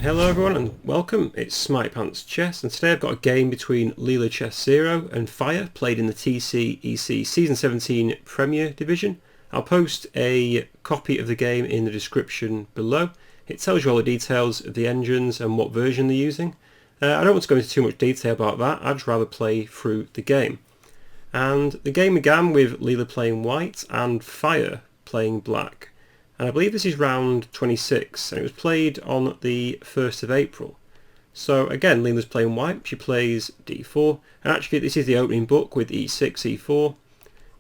Hello everyone and welcome, it's Smarty Pants Chess, and today I've got a game between Leela ChessZero and Fire, played in the TCEC Season 17 Premier Division. I'll post a copy of the game in the description below. It tells you all the details of the engines and what version they're using. I don't want to go into too much detail about that, I'd just rather play through the game. And the game began with Leela playing white and Fire playing black. And I believe this is round 26, and it was played on the 1st of April. So again, Leela's playing white, she plays d4, and actually this is the opening book with e6, e4,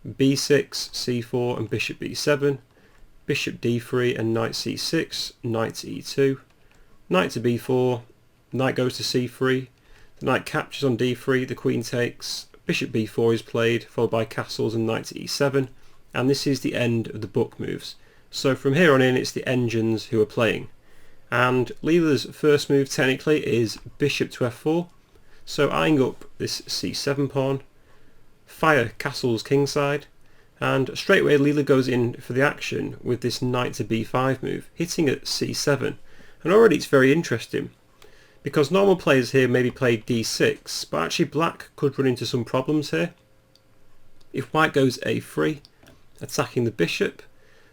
b6, c4 and bishop b7, bishop d3 and knight c6, knight to e2, knight to b4, knight goes to c3, the knight captures on d3, the queen takes, bishop b4 is played, followed by castles and knight to e7, and this is the end of the book moves. So from here on in it's the engines who are playing. And Leela's first move technically is bishop to f4, so eyeing up this c7 pawn, Fire castles kingside, and straight away Leela goes in for the action with this knight to b5 move, hitting at c7. And already it's very interesting, because normal players here maybe play d6, but actually black could run into some problems here. If white goes a3, attacking the bishop,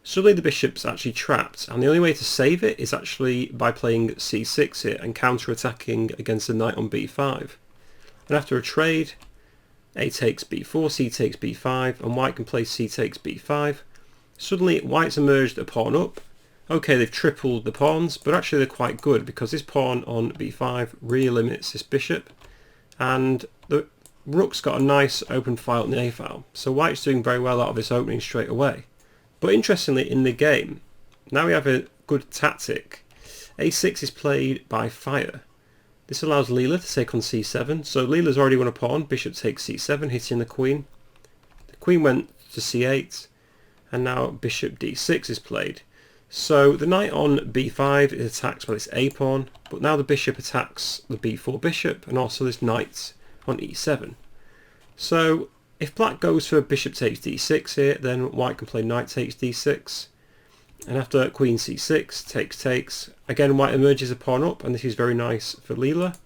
suddenly the bishop's actually trapped, and the only way to save it is actually by playing c6 here and counter-attacking against the knight on b5. And after a trade, a takes b4, c takes b5, and white can play c takes b5. Suddenly white's emerged a pawn up. Okay, they've tripled the pawns, but actually they're quite good because this pawn on b5 really limits this bishop, and the rook's got a nice open file in the a file, so white's doing very well out of this opening straight away. But interestingly, in the game, now we have a good tactic. a6 is played by Fire. This allows Leela to take on c7, so Leela's already won a pawn, bishop takes c7, hitting the queen. The queen went to c8, and now bishop d6 is played. So the knight on b5 is attacked by this a pawn, but now the bishop attacks the b4 bishop, and also this knight on e7. So if black goes for bishop takes d6 here, then white can play knight takes d6. And after queen c6, takes, again white emerges a pawn up, and this is very nice for Leela.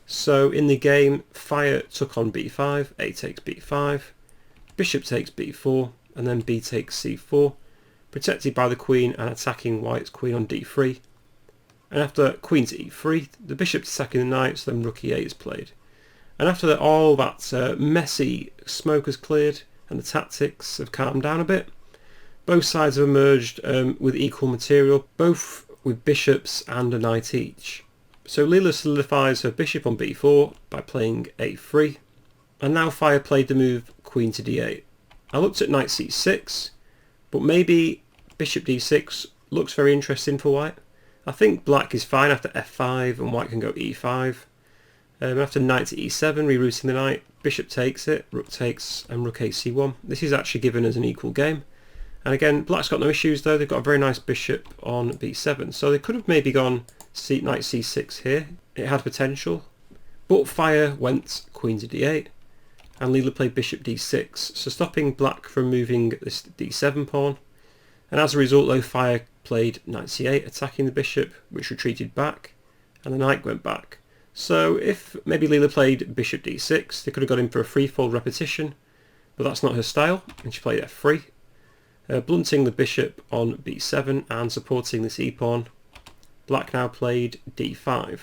So in the game, Fire took on b5, a takes b5, bishop takes b4, and then b takes c4, protected by the queen and attacking white's queen on d3. And after queen to e3, the bishop's attacking the knight, so then rook e8 is played. And after all that messy smoke has cleared and the tactics have calmed down a bit, both sides have emerged with equal material, both with bishops and a knight each. So Leela solidifies her bishop on b4 by playing a3, and now Fire played the move queen to d8. I looked at knight c6, but maybe bishop d6 looks very interesting for white. I think black is fine after f5 and white can go e5. After knight to e7, rerouting the knight, bishop takes it, rook takes, and rook ac1. This is actually given as an equal game. And again, black's got no issues though, they've got a very nice bishop on b7. So they could have maybe gone knight c6 here, it had potential. But Fire went queen to d8, and Leela played bishop d6, so stopping black from moving this d7 pawn. And as a result though, Fire played knight c8, attacking the bishop, which retreated back, and the knight went back. So if maybe Leela played bishop d6, they could have got in for a threefold repetition, but that's not her style, and she played f3, blunting the bishop on b7 and supporting this e-pawn. Black now played d5.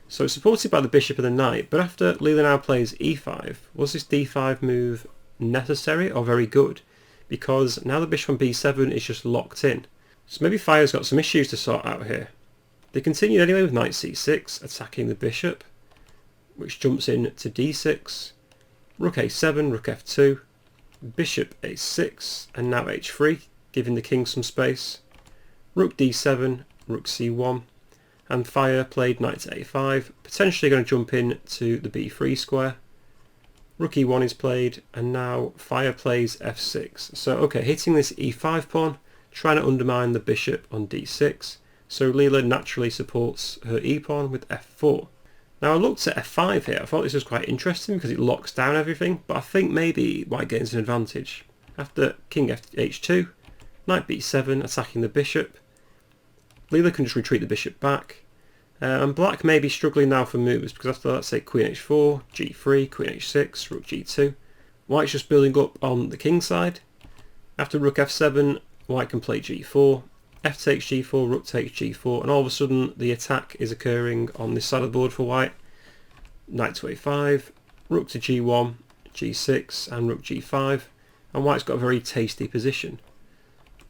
So it's supported by the bishop and the knight, but after Leela now plays e5, was this d5 move necessary or very good? Because now the bishop on b7 is just locked in. So maybe Fire's got some issues to sort out here. They continued anyway with knight c6, attacking the bishop, which jumps in to d6, rook a7, rook f2, bishop a6, and now h3, giving the king some space, rook d7, rook c1, and Fire played knight to a5, potentially going to jump in to the b3 square. Rook e1 is played, and now Fire plays f6. So okay, hitting this e5 pawn, trying to undermine the bishop on d6. So Leela naturally supports her e-pawn with f4. Now I looked at f5 here, I thought this was quite interesting because it locks down everything, but I think maybe white gains an advantage. After king h2, knight b7 attacking the bishop, Leela can just retreat the bishop back, And black may be struggling now for moves, because after, let's say, queen h4, g3, queen h6, rook g2, white's just building up on the king side. After rook f7, white can play g4, f takes g4, rook takes g4, and all of a sudden the attack is occurring on this side of the board for white. Knight to a5, rook to g1, g6, and rook g5, and white's got a very tasty position.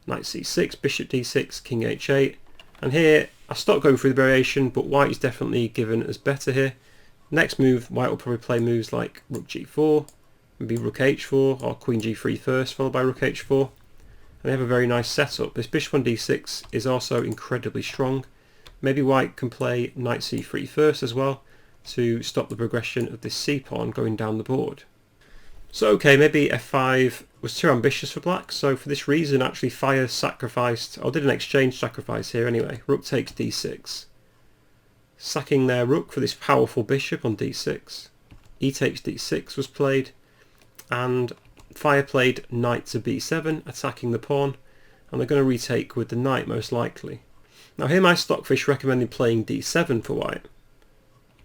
Knight c6, bishop d6, king h8, and here I stopped going through the variation, but white is definitely given as better here. Next move, white will probably play moves like rook g4, maybe rook h4, or queen g3 first, followed by rook h4. And they have a very nice setup. This bishop on d6 is also incredibly strong. Maybe white can play knight c3 first as well, to stop the progression of this c-pawn going down the board. So okay, maybe f5 was too ambitious for black, so for this reason actually Fire sacrificed, or did an exchange sacrifice here anyway. Rook takes d6, sacking their rook for this powerful bishop on d6. E takes d6 was played, and Fire played knight to b7, attacking the pawn, and they're going to retake with the knight most likely. Now here my stockfish recommended playing d7 for white,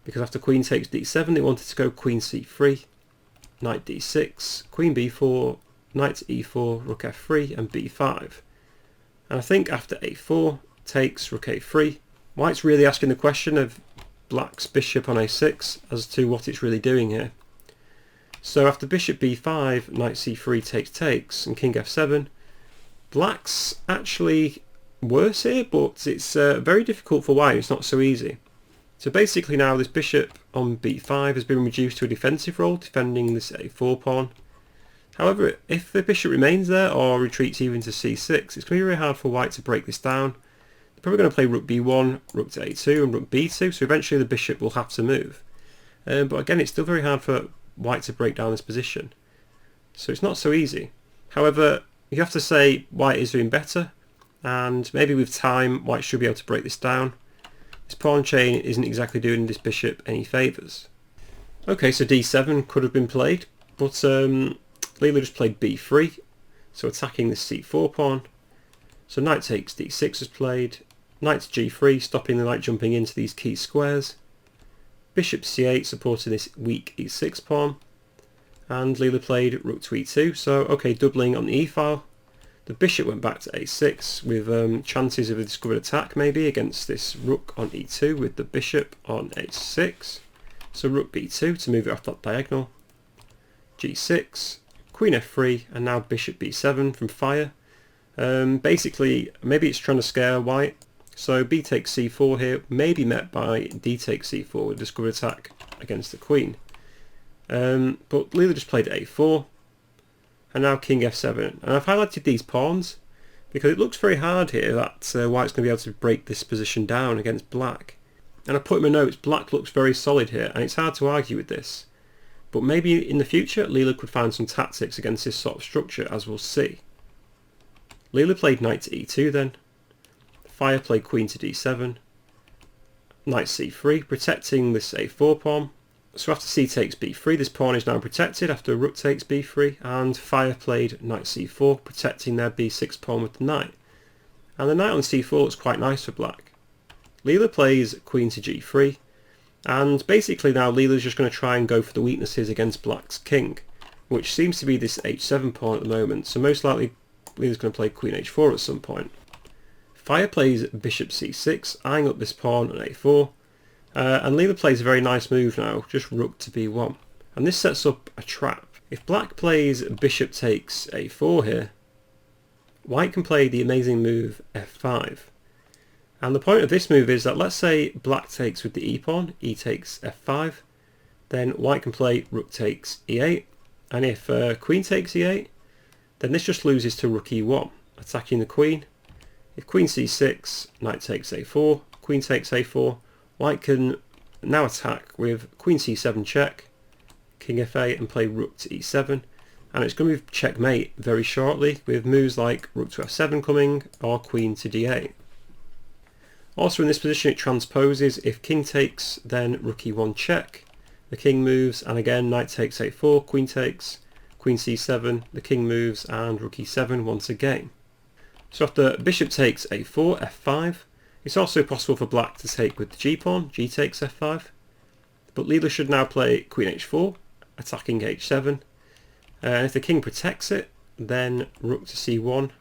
because after queen takes d7 they wanted to go queen c3, knight d6, queen b4, knight to e4, rook f3 and b5. And I think after a4 takes rook a3, white's really asking the question of black's bishop on a6 as to what it's really doing here. So after bishop b5, knight c3 takes and king f7, black's actually worse here, but it's very difficult for white, it's not so easy. So basically now this bishop on b5 has been reduced to a defensive role, defending this a4 pawn. However, if the bishop remains there or retreats even to c6, it's going to be very hard for white to break this down. They're probably going to play rook b1, rook to a2 and rook b2, so eventually the bishop will have to move. But again, it's still very hard for white to break down this position. So it's not so easy. However, you have to say white is doing better, and maybe with time white should be able to break this down. This pawn chain isn't exactly doing this bishop any favours. Okay, so d7 could have been played, but Leela just played b3, so attacking this c4 pawn. So knight takes d6 is played, knight to g3, stopping the knight jumping into these key squares. Bishop c8 supporting this weak e6 pawn, and Leela played rook to e2, so okay, doubling on the e-file. The bishop went back to a6 with chances of a discovered attack maybe against this rook on e2 with the bishop on a6. So rook b2 to move it off that diagonal. g6, queen f3, and now bishop b7 from Fire. Basically, maybe it's trying to scare white. So b takes c4 here may be met by d takes c4 with discovered attack against the queen. But Leela just played a4. And now king f7, and I've highlighted these pawns because it looks very hard here that white's going to be able to break this position down against black. And I put in my notes, black looks very solid here, and it's hard to argue with this. But maybe in the future Leela could find some tactics against this sort of structure, as we'll see. Leela played knight to e2 then. Fire played queen to d7. Knight c3, protecting this a4 pawn. So after c takes b3, this pawn is now protected after rook takes b3, and Fire played knight c4, protecting their b6 pawn with the knight. And the knight on c4 looks quite nice for black. Leela plays queen to g3, and basically now Leela's just going to try and go for the weaknesses against black's king, which seems to be this h7 pawn at the moment, so most likely Leela's going to play queen h4 at some point. Fire plays bishop c6, eyeing up this pawn on a4. And Leela plays a very nice move now, just rook to b1. And this sets up a trap. If black plays bishop takes a4 here, white can play the amazing move f5. And the point of this move is that let's say black takes with the e-pawn, e takes f5, then white can play rook takes e8. And if queen takes e8, then this just loses to rook e1, attacking the queen. If queen c6, knight takes a4, queen takes a4, white can now attack with queen c7 check, king f8 and play rook to e7, and it's going to be checkmate very shortly with moves like rook to f7 coming or queen to d8. Also in this position it transposes. If king takes, then rook e1 check, the king moves, and again knight takes a4, queen takes, queen c7, the king moves, and rook e7 once again. So after bishop takes a4, f5, It's also possible for black to take with the g-pawn, g takes f5, but Leela should now play queen h4, attacking h7, and if the king protects it, then rook to c1,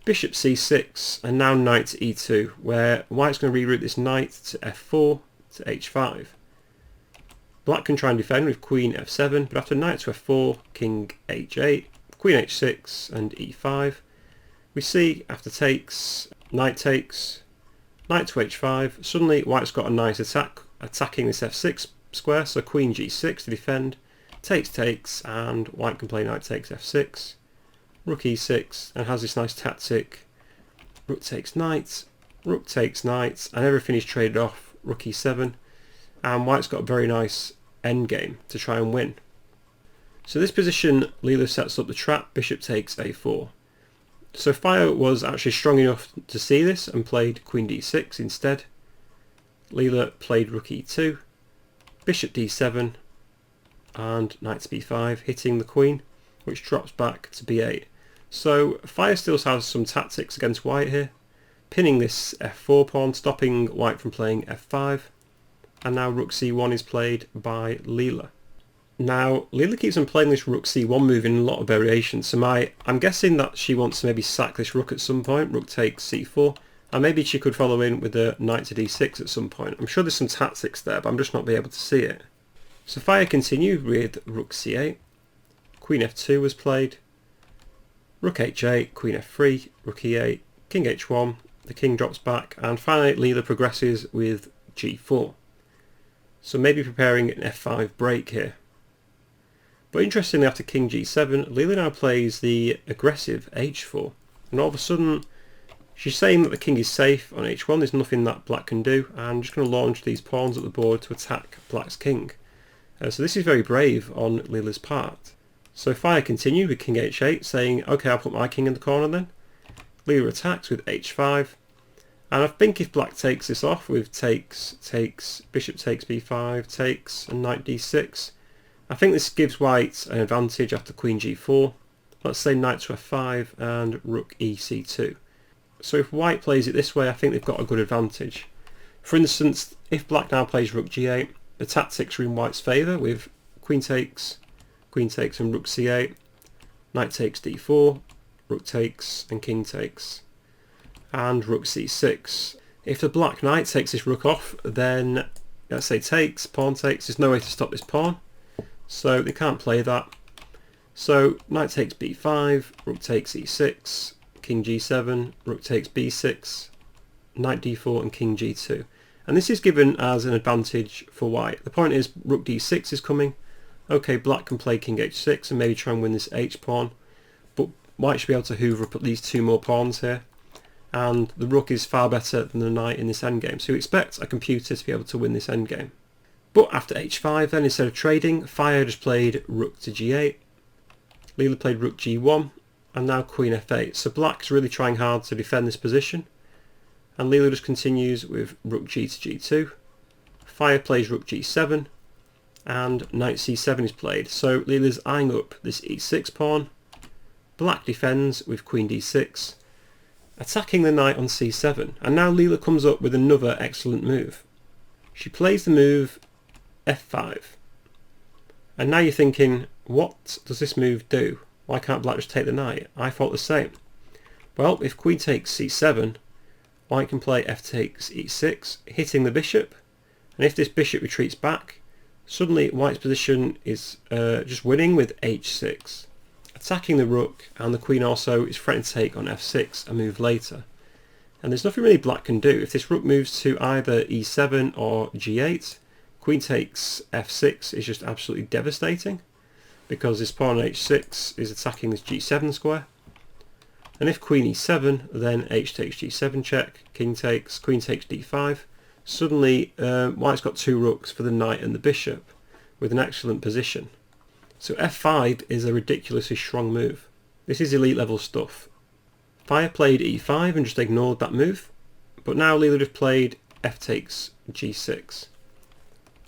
bishop c6, and now knight to e2, where white's going to reroute this knight to f4 to h5. Black can try and defend with queen f7, but after knight to f4, king h8, queen h6 and e5, we see after takes, knight to h5, suddenly white's got a nice attack attacking this f6 square, so queen g6 to defend, takes, and white can play knight takes f6, rook e6, and has this nice tactic, rook takes knight, and everything is traded off, rook e7, and white's got a very nice endgame to try and win. So this position, Leela sets up the trap, bishop takes a4. So Fire was actually strong enough to see this and played queen d6 instead. Leela played rook e2, bishop d7, and knight to b5, hitting the queen, which drops back to b8. So Fire still has some tactics against white here, pinning this f4 pawn, stopping white from playing f5, and now rook c1 is played by Leela. Now Leela keeps on playing this rook c1 move in a lot of variations, so I'm guessing that she wants to maybe sack this rook at some point, rook takes c4, and maybe she could follow in with a knight to d6 at some point. I'm sure there's some tactics there, but I'm just not be able to see it. So Fire continued with rook c8, queen f2 was played, rook h8, queen f3, rook e8, king h1, the king drops back, and finally Leela progresses with g4. So maybe preparing an f5 break here. But interestingly, after king g7, Leela now plays the aggressive h4, and all of a sudden she's saying that the king is safe on h1, there's nothing that black can do, and I'm just going to launch these pawns at the board to attack black's king. So this is very brave on Leela's part. So Fire continued with king h8, saying, okay, I'll put my king in the corner then. Leela attacks with h5, and I think if black takes this off with takes, bishop takes b5, takes, and knight d6, I think this gives white an advantage after queen g4. Let's say knight to f5 and rook ec2. So if white plays it this way, I think they've got a good advantage. For instance, if black now plays rook g8, the tactics are in white's favour with queen takes and rook c8, knight takes d4, rook takes and king takes, and rook c6. If the black knight takes this rook off, then let's say takes, pawn takes, there's no way to stop this pawn, so they can't play that. So knight takes b5, rook takes e6, king g7, rook takes b6, knight d4 and king g2. And this is given as an advantage for white. The point is rook d6 is coming. Okay, black can play king h6 and maybe try and win this h pawn, but white should be able to hoover up at least two more pawns here. And the rook is far better than the knight in this endgame, so you expect a computer to be able to win this endgame. But after h5 then, instead of trading, Fire just played rook to g8, Leela played rook g1, and now queen f8. So black's really trying hard to defend this position, and Leela just continues with rook g to g2, Fire plays rook g7, and knight c7 is played. So Leela's eyeing up this e6 pawn, black defends with queen d6, attacking the knight on c7, and now Leela comes up with another excellent move. She plays the move f5, and now you're thinking, what does this move do? Why can't black just take the knight? I thought the same. Well, if queen takes c7, white can play f takes e6, hitting the bishop, and if this bishop retreats back, suddenly white's position is just winning with h6. Attacking the rook, and the queen also is threatening to take on f6 a move later. And there's nothing really black can do. If this rook moves to either e7 or g8, queen takes f6 is just absolutely devastating, because this pawn on h6 is attacking this g7 square. And if queen e7, then h takes g7 check, king takes, queen takes d5. Suddenly white's got two rooks for the knight and the bishop with an excellent position. So f5 is a ridiculously strong move. This is elite level stuff. Fire played e5 and just ignored that move, but now Leela just played f takes g6.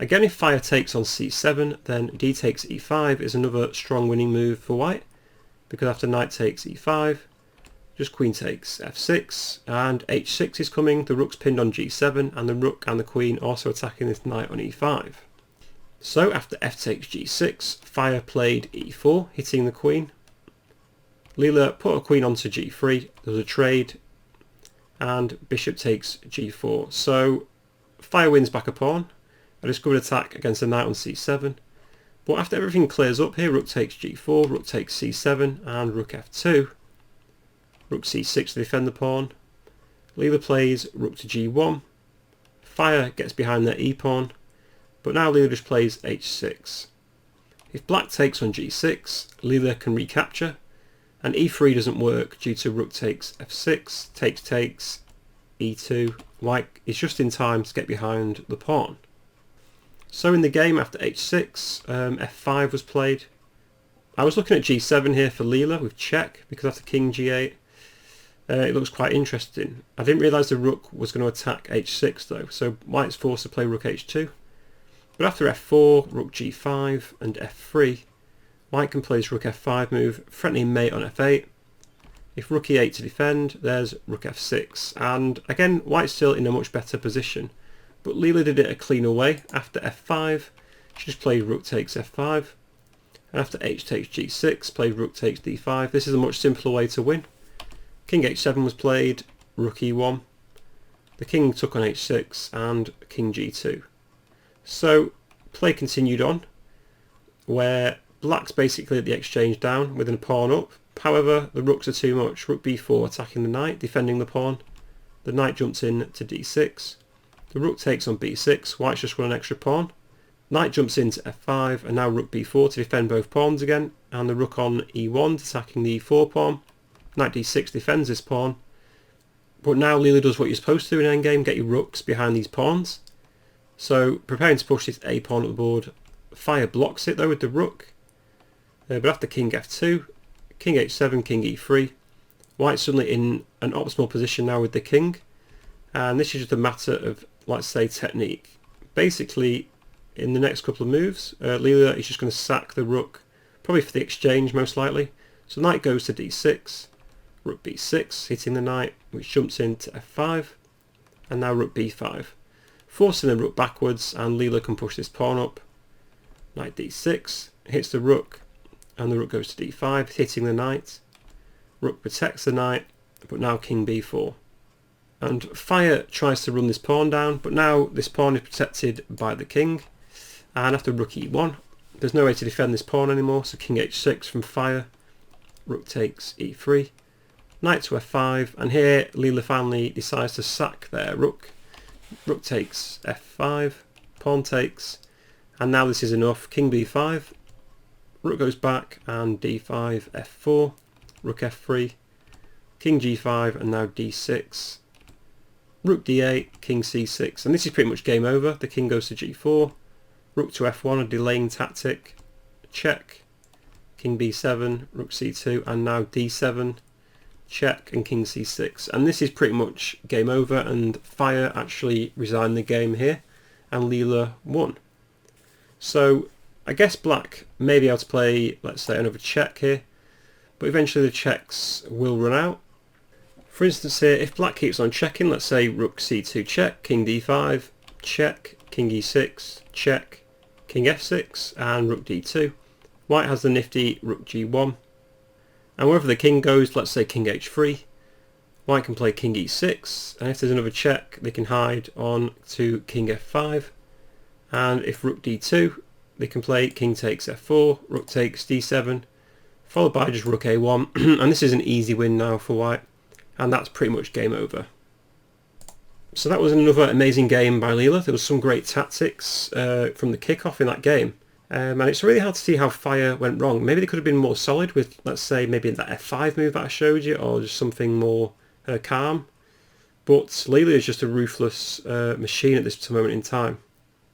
Again, if Fire takes on c7, then d takes e5 is another strong winning move for white, because after knight takes e5, just queen takes f6, and h6 is coming, the rook's pinned on g7, and the rook and the queen also attacking this knight on e5. So after f takes g6, Fire played e4, hitting the queen. Leela put a queen onto g3, there was a trade, and bishop takes g4. So Fire wins back a pawn, a discovered attack against the knight on c7. But after everything clears up here, rook takes g4, rook takes c7, and rook f2. Rook c6 to defend the pawn. Leela plays rook to g1. Fire gets behind their e-pawn, but now Leela just plays h6. If black takes on g6, Leela can recapture, and e3 doesn't work due to rook takes f6, takes, e2. White is just in time to get behind the pawn. So in the game after h6, f5 was played. I was looking at g7 here for Leela with check, because after king g8, it looks quite interesting. I didn't realise the rook was going to attack h6 though, so White's forced to play rook h2. But after f4, rook g5 and f3, White can play his rook f5 move, threatening mate on f8. If rook e8 to defend, there's rook f6, and again White's still in a much better position. But Leela did it a cleaner way. After f5, she just played rook takes f5, and after h takes g6, played rook takes d5. This is a much simpler way to win. King h7 was played, rook e1, the king took on h6, and king g2. So play continued on, where black's basically at the exchange down with a pawn up. However, the rooks are too much. Rook b4 attacking the knight, defending the pawn. The knight jumps in to d6. The rook takes on b6, White's just got an extra pawn. Knight jumps into f5, and now rook b4 to defend both pawns again, and the rook on e1 attacking the e4 pawn. Knight d6 defends this pawn. But now Leela does what you're supposed to do in endgame, get your rooks behind these pawns. So preparing to push this a pawn up the board. Fire blocks it though with the rook. But after king f2, king h7, king e3, White's suddenly in an optimal position now with the king. And this is just a matter of, let's say, technique. Basically, in the next couple of moves, Leela is just going to sack the rook, probably for the exchange most likely. So knight goes to d6, rook b6, hitting the knight, which jumps into f5, and now rook b5. Forcing the rook backwards, and Leela can push this pawn up. Knight d6, hits the rook, and the rook goes to d5, hitting the knight. Rook protects the knight, but now king b4. And Fire tries to run this pawn down, but now this pawn is protected by the king. And after rook e1, there's no way to defend this pawn anymore, so king h6 from Fire. Rook takes e3, knight to f5, and here Leela finally decides to sack their rook. Rook takes f5, pawn takes, and now this is enough. King b5, rook goes back, and d5, f4, rook f3, king g5, and now d6, rook d8, king c6, and this is pretty much game over. The king goes to g4, rook to f1, a delaying tactic, check, king b7, rook c2, and now d7, check, and king c6. And this is pretty much game over, and Fire actually resigned the game here, and Leela won. So I guess black may be able to play, let's say, another check here, but eventually the checks will run out. For instance here, if black keeps on checking, let's say rook c2 check, king d5, check, king e6, check, king f6, and rook d2. White has the nifty rook g1, and wherever the king goes, let's say king h3, White can play king e6, and if there's another check they can hide on to king f5, and if rook d2 they can play king takes f4, rook takes d7, followed by just rook a1, and this is an easy win now for White, and that's pretty much game over. So that was another amazing game by Leela. There was some great tactics from the kickoff in that game. And it's really hard to see how Fire went wrong. Maybe they could have been more solid with, let's say, maybe that f5 move that I showed you, or just something more calm. But Leela is just a ruthless machine at this moment in time.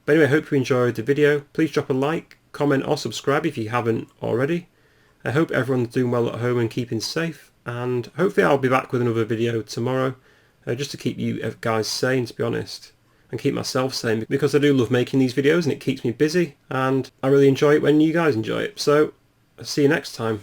But anyway, I hope you enjoyed the video. Please drop a like, comment or subscribe if you haven't already. I hope everyone's doing well at home and keeping safe. And hopefully I'll be back with another video tomorrow, just to keep you guys sane, to be honest. And keep myself sane, because I do love making these videos and it keeps me busy, and I really enjoy it when you guys enjoy it. So I'll see you next time.